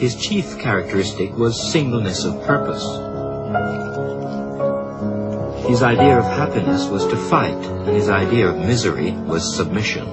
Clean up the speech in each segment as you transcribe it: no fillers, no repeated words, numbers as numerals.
his chief characteristic was singleness of purpose. His idea of happiness was to fight, and his idea of misery was submission.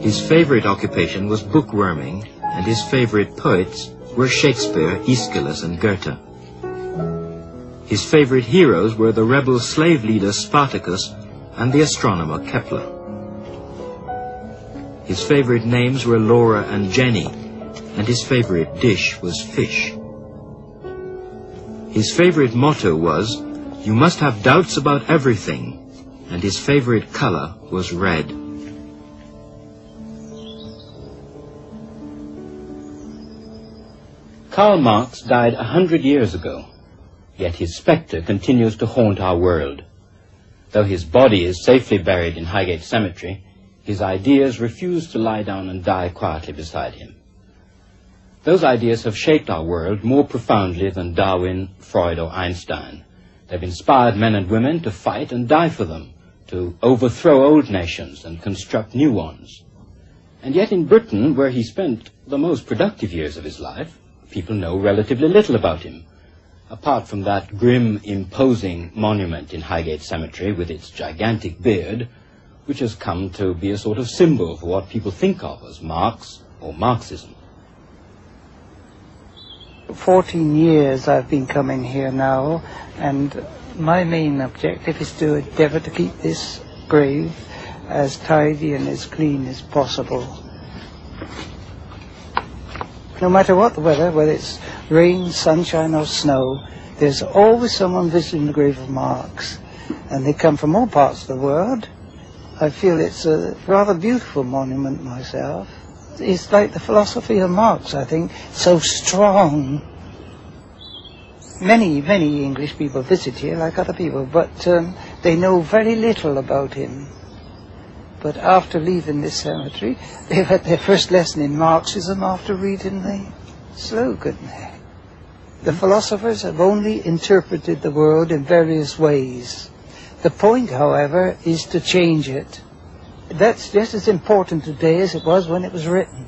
His favorite occupation was bookworming, and his favorite poets were Shakespeare, Aeschylus, and Goethe. His favorite heroes were the rebel slave leader Spartacus and the astronomer Kepler. His favorite names were Laura and Jenny, and his favorite dish was fish. His favorite motto was, "You must have doubts about everything," and his favorite color was red. Karl Marx died 100 years ago, yet his spectre continues to haunt our world. Though his body is safely buried in Highgate Cemetery, his ideas refuse to lie down and die quietly beside him. Those ideas have shaped our world more profoundly than Darwin, Freud, or Einstein. They've inspired men and women to fight and die for them, to overthrow old nations and construct new ones. And yet in Britain, where he spent the most productive years of his life, people know relatively little about him, apart from that grim, imposing monument in Highgate Cemetery with its gigantic beard, which has come to be a sort of symbol for what people think of as Marx or Marxism. 14 years I've been coming here now, and my main objective is to endeavour to keep this grave as tidy and as clean as possible. No matter what the weather, whether it's rain, sunshine or snow, there's always someone visiting the grave of Marx, and they come from all parts of the world. I feel it's a rather beautiful monument myself. It's like the philosophy of Marx, I think, so strong. Many English people visit here, like other people, but they know very little about him. But after leaving this cemetery, they've had their first lesson in Marxism after reading the slogan. The philosophers have only interpreted the world in various ways. The point, however, is to change it. That's just as important today as it was when it was written.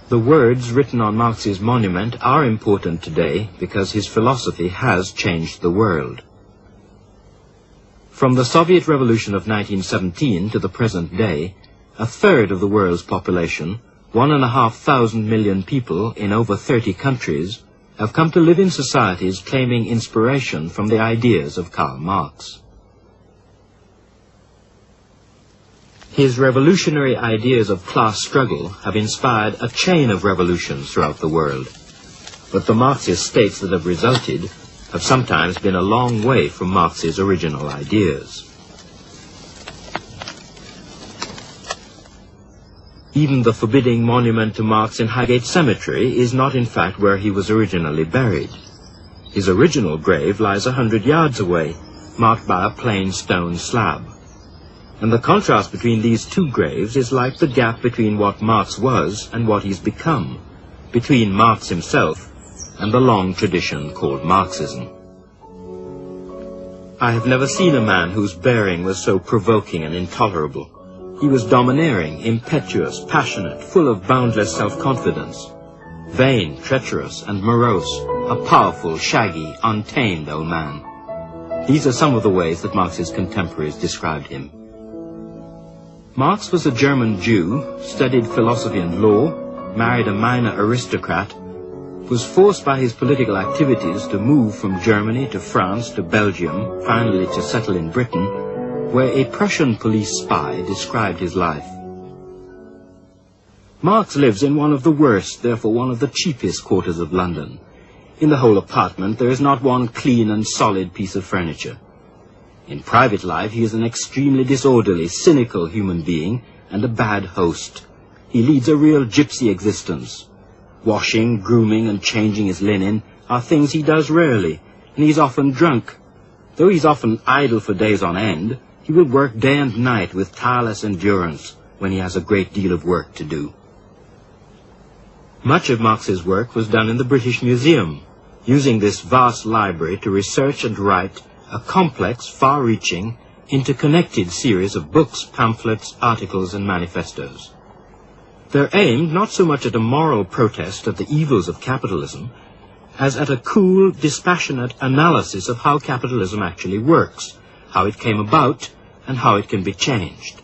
The words written on Marx's monument are important today because his philosophy has changed the world. From the Soviet Revolution of 1917 to the present day, a third of the world's population, 1,500 million people in over 30 countries, have come to live in societies claiming inspiration from the ideas of Karl Marx. His revolutionary ideas of class struggle have inspired a chain of revolutions throughout the world, but the Marxist states that have resulted have sometimes been a long way from Marx's original ideas. Even the forbidding monument to Marx in Highgate Cemetery is not in fact where he was originally buried. His original grave lies 100 yards away, marked by a plain stone slab. And the contrast between these two graves is like the gap between what Marx was and what he's become, between Marx himself and the long tradition called Marxism. I have never seen a man whose bearing was so provoking and intolerable. He was domineering, impetuous, passionate, full of boundless self-confidence, vain, treacherous, and morose, a powerful, shaggy, untamed old man. These are some of the ways that Marx's contemporaries described him. Marx was a German Jew, studied philosophy and law, married a minor aristocrat, was forced by his political activities to move from Germany to France to Belgium, finally to settle in Britain, where a Prussian police spy described his life. Marx lives in one of the worst, therefore one of the cheapest quarters of London. In the whole apartment there is not one clean and solid piece of furniture. In private life he is an extremely disorderly, cynical human being and a bad host. He leads a real gypsy existence. Washing, grooming and changing his linen are things he does rarely, and he's often drunk. Though he's often idle for days on end, he will work day and night with tireless endurance when he has a great deal of work to do. Much of Marx's work was done in the British Museum, using this vast library to research and write a complex, far-reaching, interconnected series of books, pamphlets, articles and manifestos. They're aimed not so much at a moral protest at the evils of capitalism, as at a cool, dispassionate analysis of how capitalism actually works, how it came about, and how it can be changed.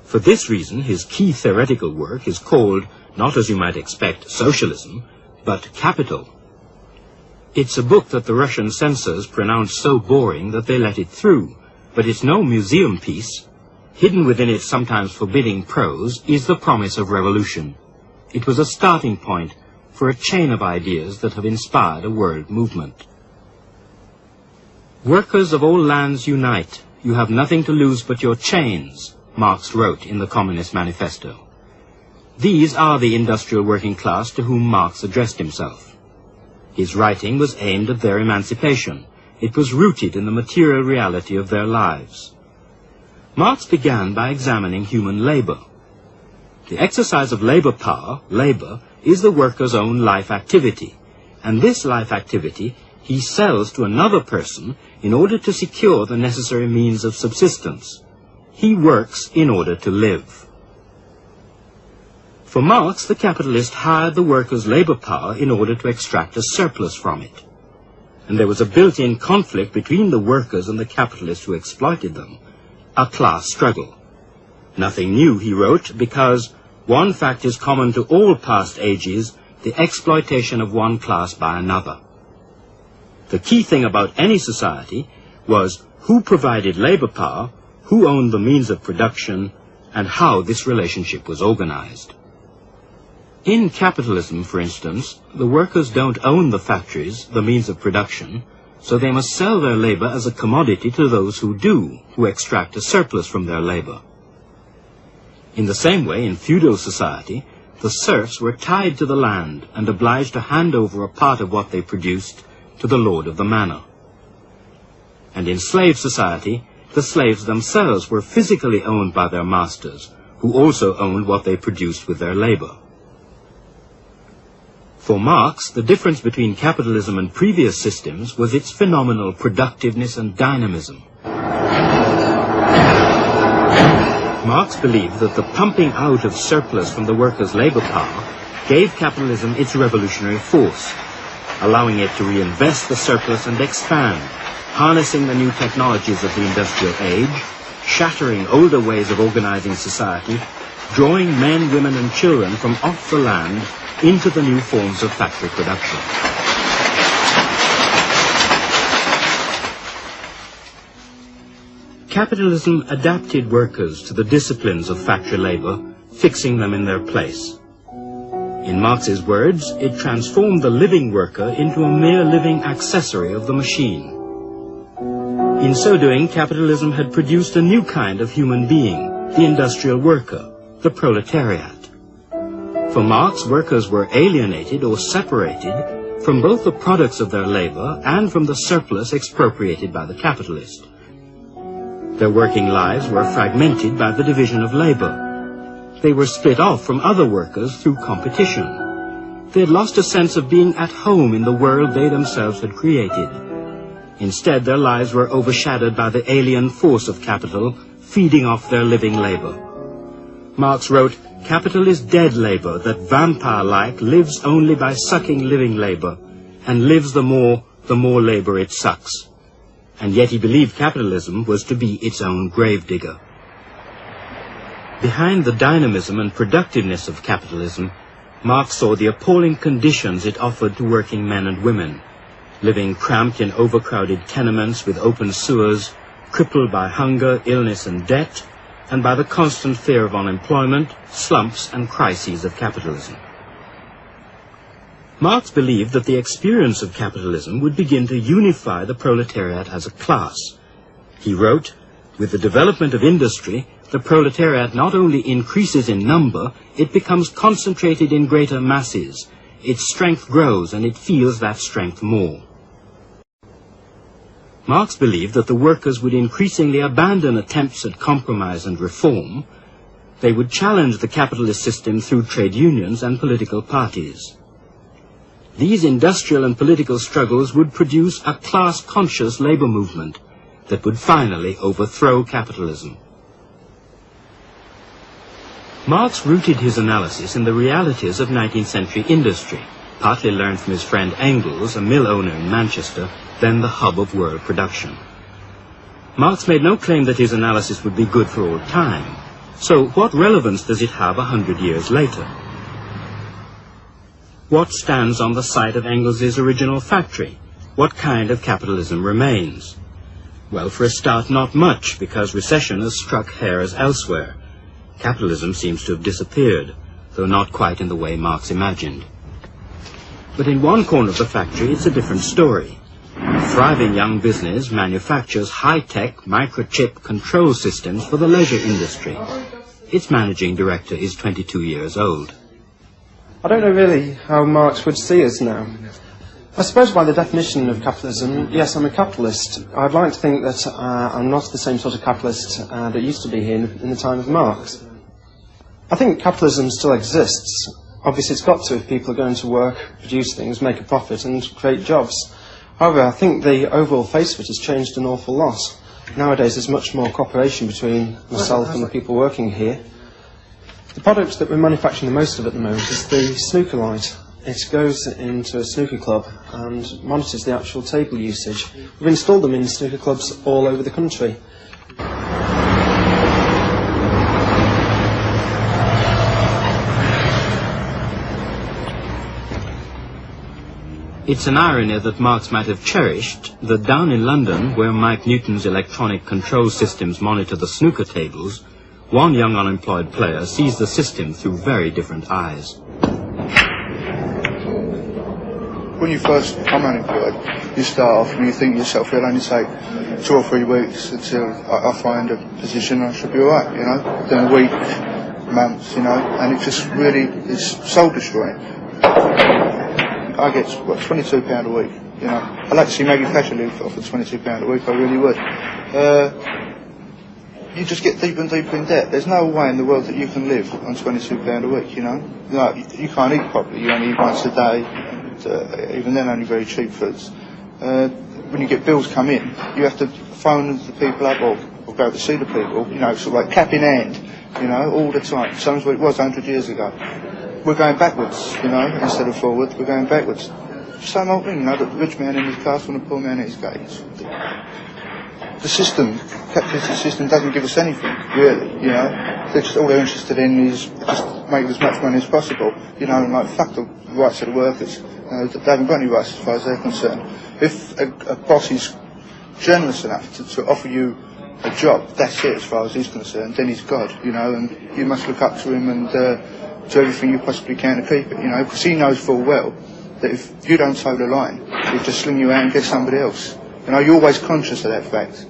For this reason, his key theoretical work is called, not as you might expect, socialism, but Capital. It's a book that the Russian censors pronounced so boring that they let it through, but it's no museum piece. Hidden within its sometimes forbidding prose is the promise of revolution. It was a starting point for a chain of ideas that have inspired a world movement. Workers of all lands unite. You have nothing to lose but your chains, Marx wrote in the Communist Manifesto. These are the industrial working class to whom Marx addressed himself. His writing was aimed at their emancipation. It was rooted in the material reality of their lives. Marx began by examining human labor. The exercise of labor power, labor, is the worker's own life activity, and this life activity he sells to another person in order to secure the necessary means of subsistence. He works in order to live. For Marx, the capitalist hired the worker's labor power in order to extract a surplus from it. And there was a built-in conflict between the workers and the capitalists who exploited them, a class struggle. Nothing new, he wrote, because one fact is common to all past ages, the exploitation of one class by another. The key thing about any society was who provided labor power, who owned the means of production, and how this relationship was organized. In capitalism, for instance, the workers don't own the factories, the means of production, so they must sell their labor as a commodity to those who do, who extract a surplus from their labor. In the same way, in feudal society, the serfs were tied to the land and obliged to hand over a part of what they produced to the lord of the manor. And in slave society, the slaves themselves were physically owned by their masters, who also owned what they produced with their labor. For Marx, the difference between capitalism and previous systems was its phenomenal productiveness and dynamism. Marx believed that the pumping out of surplus from the workers' labor power gave capitalism its revolutionary force, allowing it to reinvest the surplus and expand, harnessing the new technologies of the industrial age, shattering older ways of organizing society, drawing men, women, and children from off the land into the new forms of factory production. Capitalism adapted workers to the disciplines of factory labor, fixing them in their place. In Marx's words, it transformed the living worker into a mere living accessory of the machine. In so doing, capitalism had produced a new kind of human being, the industrial worker, the proletariat. For Marx, workers were alienated or separated from both the products of their labor and from the surplus expropriated by the capitalist. Their working lives were fragmented by the division of labor. They were split off from other workers through competition. They had lost a sense of being at home in the world they themselves had created. Instead, their lives were overshadowed by the alien force of capital, feeding off their living labor. Marx wrote, "Capital is dead labor that vampire-like lives only by sucking living labor, and lives the more labor it sucks." And yet he believed capitalism was to be its own gravedigger. Behind the dynamism and productiveness of capitalism, Marx saw the appalling conditions it offered to working men and women, living cramped in overcrowded tenements with open sewers, crippled by hunger, illness, and debt, and by the constant fear of unemployment, slumps, and crises of capitalism. Marx believed that the experience of capitalism would begin to unify the proletariat as a class. He wrote, "With the development of industry, the proletariat not only increases in number, it becomes concentrated in greater masses. Its strength grows, and it feels that strength more." Marx believed that the workers would increasingly abandon attempts at compromise and reform. They would challenge the capitalist system through trade unions and political parties. These industrial and political struggles would produce a class-conscious labor movement that would finally overthrow capitalism. Marx rooted his analysis in the realities of 19th century industry, partly learned from his friend Engels, a mill owner in Manchester, then the hub of world production. Marx made no claim that his analysis would be good for all time. So what relevance does it have 100 years later? What stands on the site of Engels' original factory? What kind of capitalism remains? Well, for a start, not much, because recession has struck hairs elsewhere. Capitalism seems to have disappeared, though not quite in the way Marx imagined. But in one corner of the factory, it's a different story. A thriving young business manufactures high-tech microchip control systems for the leisure industry. Its managing director is 22 years old. I don't know really how Marx would see us now. I suppose by the definition of capitalism, yes, I'm a capitalist. I'd like to think that I'm not the same sort of capitalist that used to be here in the time of Marx. I think capitalism still exists. Obviously it's got to if people are going to work, produce things, make a profit and create jobs. However, I think the overall face of it has changed an awful lot. Nowadays there's much more cooperation between myself and the people working here. The product that we're manufacturing the most of at the moment is the snooker light. It goes into a snooker club and monitors the actual table usage. We've installed them in snooker clubs all over the country. It's an irony that Marx might have cherished that down in London, where Mike Newton's electronic control systems monitor the snooker tables, one young unemployed player sees the system through very different eyes. When you first become unemployed, you start off and you think to yourself, it'll only take 2 or 3 weeks until I find a position I should be alright, you know. Then a week, months, you know, and it just really is soul destroying. I get, what, £22 a week, you know. I'd like to see Maggie Thatcher live off of £22 a week, I really would. You just get deeper and deeper in debt. There's no way in the world that you can live on £22 a week, you know. Like, you can't eat properly, you only eat once a day, and even then only very cheap foods. When you get bills come in, you have to phone the people up or go to see the people, you know, sort of like cap in hand, you know, all the time. Sounds what it was 100 years ago. We're going backwards, you know, instead of forward, we're going backwards. Same old thing, you know, the rich man in his castle and the poor man at his gates. The system, capitalist system, doesn't give us anything, really, you know. They're just, all they're interested in is just make as much money as possible, you know, and like, fuck the rights of the workers. They haven't got any rights as far as they're concerned. If a boss is generous enough to offer you a job, that's it as far as he's concerned, then he's God, you know, and you must look up to him and do everything you possibly can to keep it, you know, because he knows full well that if you don't toe the line, he'll just sling you out and get somebody else. You know, you're always conscious of that fact.